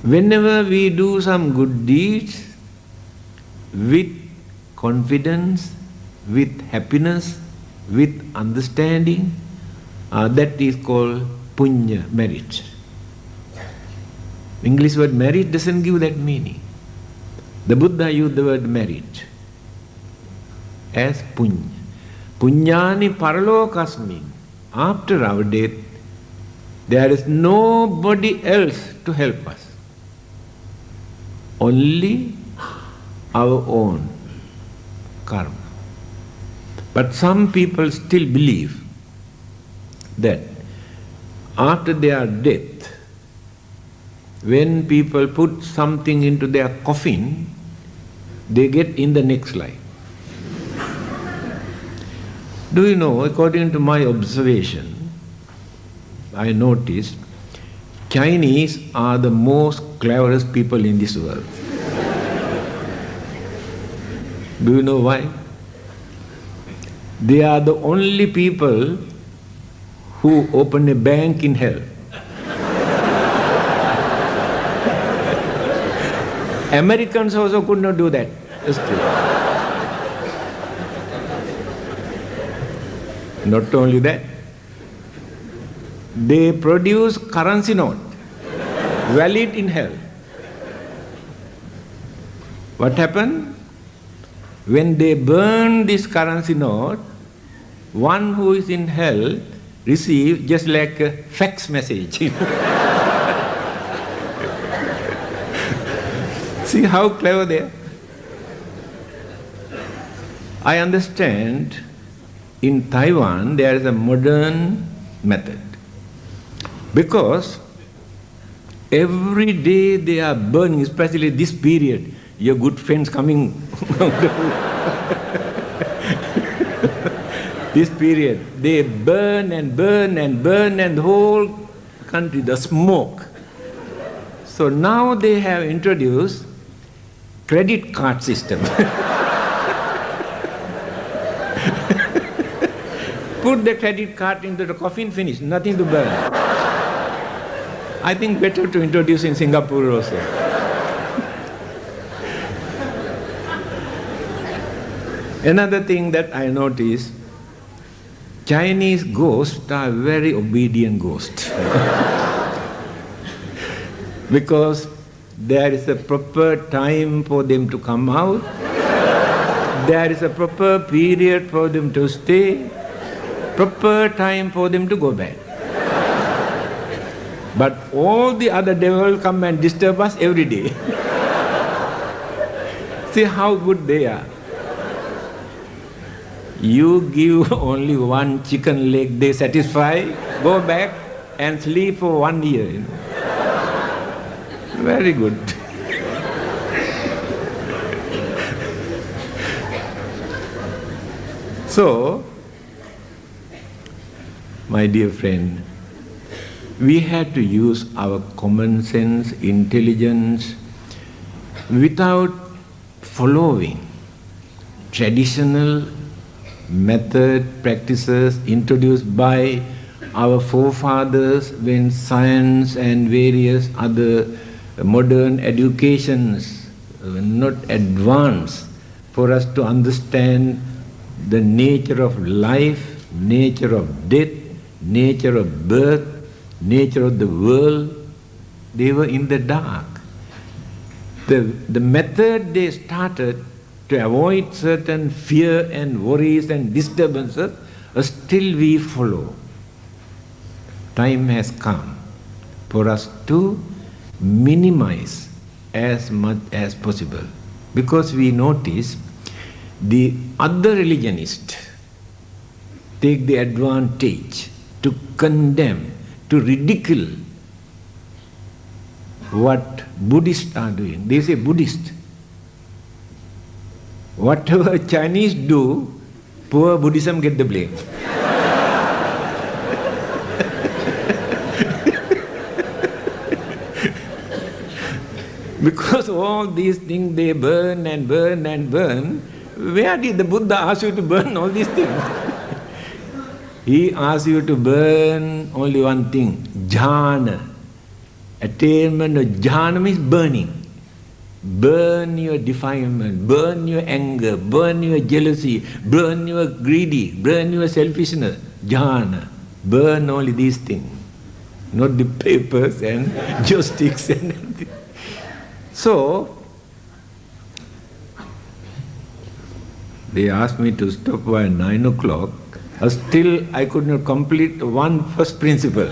Whenever we do some good deeds with confidence, with happiness, with understanding, that is called punya, merit. English word merit doesn't give that meaning. The Buddha used the word merit as punya. Punyani paralokasmin. After our death, there is nobody else to help us. Only our own karma. But some people still believe that after their death, when people put something into their coffin, they get in the next life. Do you know, according to my observation, I noticed Chinese are the most cleverest people in this world. Do you know why? They are the only people who open a bank in hell. Americans also could not do that. Not only that, they produce currency note, valid in hell. What happened? When they burn this currency note, one who is in hell receives just like a fax message. See how clever they are? I understand in Taiwan there is a modern method. Because every day they are burning, especially this period, your good friends coming. This period, they burn and burn and burn, and the whole country, the smoke. So now they have introduced credit card system. Put the credit card into the coffin, finish, nothing to burn. I think better to introduce in Singapore also. Another thing that I noticed, Chinese ghosts are very obedient ghosts. Because there is a proper time for them to come out, there is a proper period for them to stay, proper time for them to go back. But all the other devils come and disturb us every day. See how good they are. You give only one chicken leg, they satisfy, go back and sleep for 1 year. You know. Very good. So, my dear friend, we have to use our common sense, intelligence, without following traditional method, practices introduced by our forefathers when science and various other modern educations were not advanced for us to understand the nature of life, nature of death, nature of birth, nature of the world. They were in the dark. The method they started to avoid certain fear and worries and disturbances, still we follow. Time has come for us to minimize as much as possible, because we notice the other religionists take the advantage to condemn, to ridicule what Buddhists are doing. They say Buddhist. Whatever Chinese do, poor Buddhism get the blame. Because all these things they burn and burn and burn, where did the Buddha ask you to burn all these things? He asked you to burn only one thing, jhana, Attainment of jhana means burning. Burn your defilement, burn your anger, burn your jealousy, burn your greedy, burn your selfishness. Jhana. Burn only these things. Not the papers and joysticks and everything. So, they asked me to stop by 9 o'clock. Still, I could not complete one first principle.